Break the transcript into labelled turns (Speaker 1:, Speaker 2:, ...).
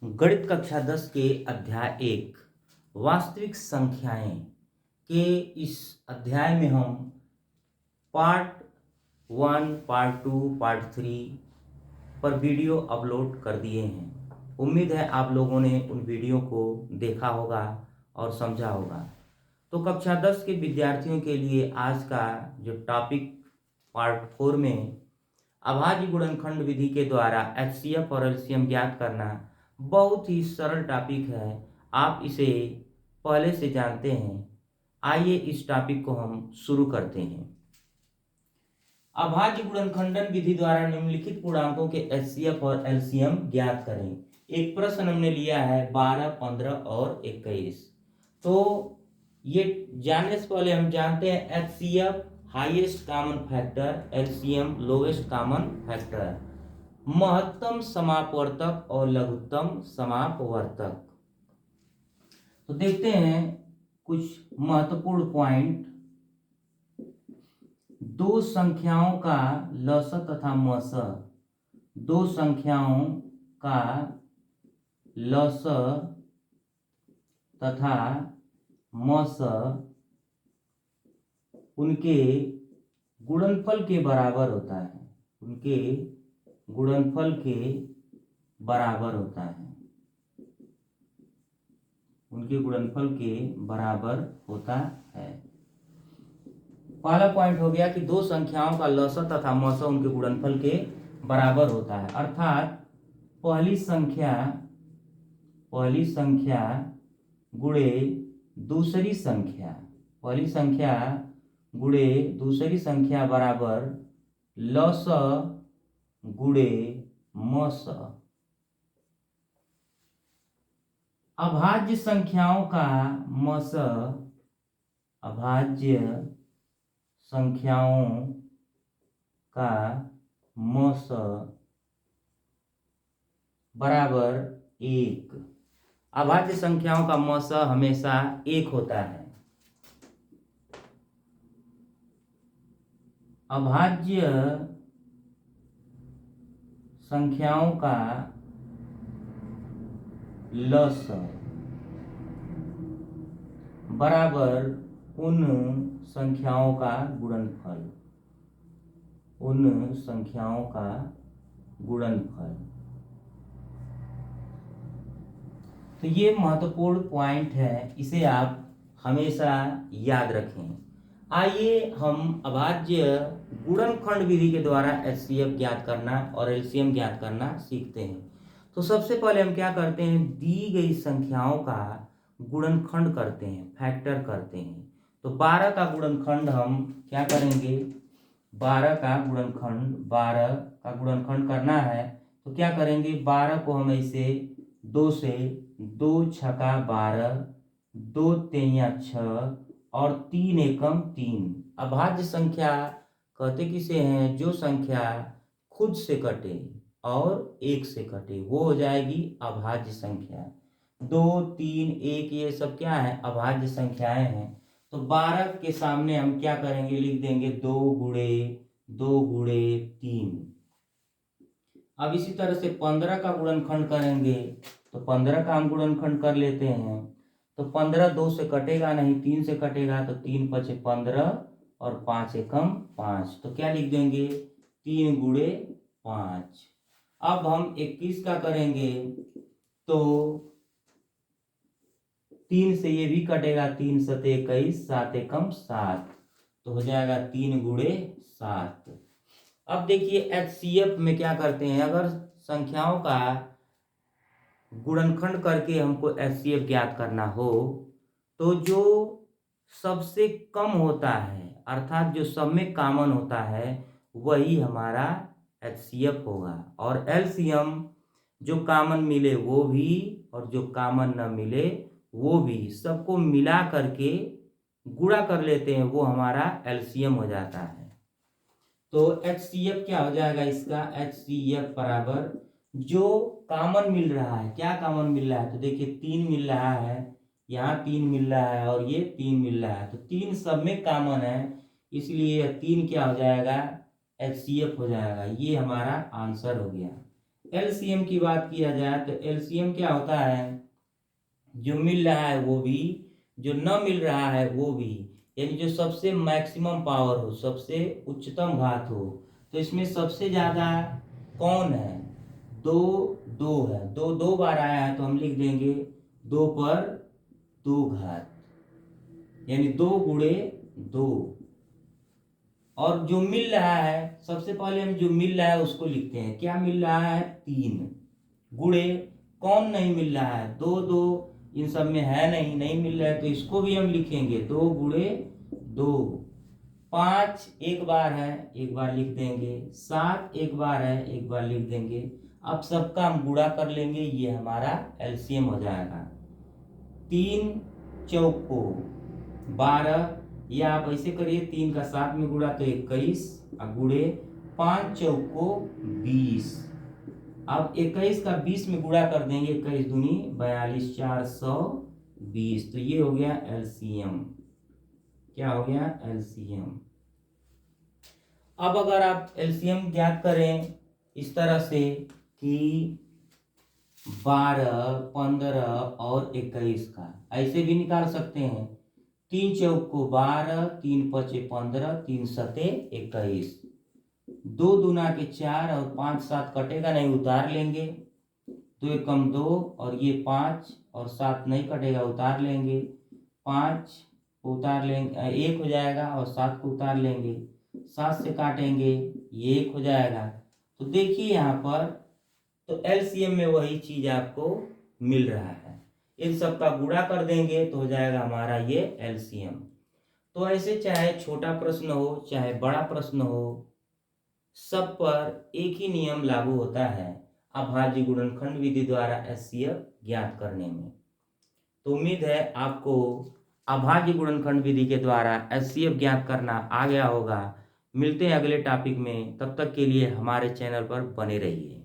Speaker 1: गणित कक्षा 10 के अध्याय 1 वास्तविक संख्याएं के इस अध्याय में हम पार्ट 1, पार्ट 2, पार्ट 3 पर वीडियो अपलोड कर दिए हैं। उम्मीद है आप लोगों ने उन वीडियो को देखा होगा और समझा होगा। तो कक्षा 10 के विद्यार्थियों के लिए आज का जो टॉपिक पार्ट 4 में अभाज्य गुणनखंड विधि के द्वारा एचसीएफ और एलसीएम ज्ञात करना बहुत ही सरल टॉपिक है। आप इसे पहले से जानते हैं। आइए इस टॉपिक को हम शुरू करते हैं। अभाज्य गुणनखंडन विधि द्वारा निम्नलिखित पूर्णांकों के एचसीएफ और एलसीएम ज्ञात करें। एक प्रश्न हमने लिया है 12, 15 और 21। तो ये जानने से पहले हम जानते हैं HCF highest common factor, LCM lowest common factor, महत्तम समापवर्तक और लघुत्तम समापवर्तक। तो देखते हैं कुछ महत्वपूर्ण पॉइंट। दो संख्याओं का लस तथा मस, दो संख्याओं का लस तथा मस उनके गुणनफल के बराबर होता है, उनके गुणनफल के बराबर होता है, उनके गुणनफल के बराबर होता है। पहला पॉइंट हो गया कि दो संख्याओं का लस तथा मस उनके गुणनफल के बराबर होता है। अर्थात पहली संख्या गुणे दूसरी संख्या, पहली संख्या गुणे दूसरी संख्या बराबर लस गुणे मस। अभाज्य संख्याओं का मस, अभाज्य संख्याओं का मस बराबर 1। अभाज्य संख्याओं का मस हमेशा 1 होता है। अभाज्य संख्याओं का लस बराबर उन संख्याओं का गुणनफल, उन संख्याओं का गुणनफल। तो ये महत्वपूर्ण पॉइंट है, इसे आप हमेशा याद रखें। आइए हम अभाज्य गुणनखंड विधि के द्वारा एचसीएफ ज्ञात करना और एलसीएम ज्ञात करना सीखते हैं। तो सबसे पहले हम क्या करते हैं, दी गई संख्याओं का गुणनखंड करते हैं, फैक्टर करते हैं। तो 12 का गुणनखंड हम क्या करेंगे, 12 का गुणनखंड करना है। तो क्या करेंगे, 12 को हम ऐसे 2 से 2 छका 12, 2 तेइयां 6 और 3 एकम 3। अभाज्य संख्या कहते किसे हैं, जो संख्या खुद से कटे और 1 से कटे वो हो जाएगी अभाज्य संख्या। 2, 3, 1 ये सब क्या है, अभाज्य संख्याएं हैं। तो 12 के सामने हम क्या करेंगे, लिख देंगे 2 गुणे 2 गुणे 3। अब इसी तरह से 15 का गुणनखंड करेंगे। तो 15 का हम गुणनखंड कर लेते हैं। तो 15 2 से कटेगा नहीं, 3 से कटेगा। तो 3 पचे 15 और 5 एकम 5। तो क्या लिख देंगे, 3 गुणे 5। अब हम 21 का करेंगे। तो 3 से ये भी कटेगा, 3 सते 21, 7 एकम 7। तो हो जाएगा 3 गुणे 7। अब देखिए एचसीएफ में क्या करते हैं, अगर संख्याओं का गुणनखंड करके हमको एचसीएफ ज्ञात करना हो तो जो सबसे कम होता है, अर्थात जो सब में कॉमन होता है, वही हमारा एचसीएफ होगा। और एलसीएम जो कॉमन मिले वो भी और जो कॉमन न मिले वो भी, सबको मिला करके गुणा कर लेते हैं, वो हमारा एलसीएम हो जाता है। तो एचसीएफ क्या हो जाएगा, इसका एचसीएफ बराबर जो कॉमन मिल रहा है, क्या कॉमन मिल रहा है, तो देखिए 3 मिल रहा है, यहाँ 3 मिल रहा है और ये 3 मिल रहा है। तो 3 सब में कॉमन है, इसलिए 3 क्या हो जाएगा, एचसीएफ हो जाएगा। ये हमारा आंसर हो गया। एलसीएम की बात किया जाए तो एलसीएम क्या होता है, जो मिल रहा है वो भी, जो न मिल रहा है वो भी, यानी जो सबसे मैक्सिमम पावर हो, सबसे उच्चतम घात हो। तो इसमें सबसे ज्यादा कौन है, दो, दो है, दो दो बार आया है तो हम लिख देंगे 2 पर 2 घात, यानी 2 गुणे 2। और जो मिल रहा है, सबसे पहले हम जो मिल रहा है उसको लिखते हैं, क्या मिल रहा है 3 गुणे कौन नहीं मिल रहा है, 2 2 इन सब में है नहीं मिल रहा है, तो इसको भी हम लिखेंगे 2 गुणे 2। 5 एक बार है, एक बार लिख देंगे। 7 एक बार है, एक बार लिख देंगे। अब सबका हम गुणा कर लेंगे, ये हमारा एलसीएम हो जाएगा। 3 चौको 12, या आप ऐसे करिए 3 का 7 में गुणा तो 21 गुणे 5 चौको 20। अब 21 का 20 में गुणा कर देंगे, 21 दूनी 42, 420। तो ये हो गया एलसीएम। क्या हो गया, एलसीएम। अब अगर आप एलसीएम ज्ञात करें इस तरह से कि 12, 15 और 21 का, ऐसे भी निकाल सकते हैं। 3 चौको 12, 3 पचे 15, 3 सते 21, 2 दूना के 4 और 5 7 कटेगा नहीं, उतार लेंगे। 2 एकम 2 और ये 5 और 7 नहीं कटेगा, उतार लेंगे। 5 उतार लेंगे, 1 हो जाएगा और 7 को उतार लेंगे। 7 से काटेंगे, ये 1 हो जाएगा। तो देखिए यहाँ पर तो एलसीएम में वही चीज आपको मिल रहा है। इन सब का गुणा कर देंगे तो हो जाएगा हमारा ये एलसीएम। तो ऐसे चाहे छोटा प्रश्न हो चाहे बड़ा प्रश्न हो, सब पर एक ही नियम लागू होता है अभाज्य गुणनखंड विधि द्वारा एचसीएफ ज्ञात करने में। तो उम्मीद है आपको अभाज्य गुणनखंड विधि के द्वारा एचसीएफ ज्ञात करना आ गया होगा। मिलते हैं अगले टॉपिक में, तब तक के लिए हमारे चैनल पर बने रहिए।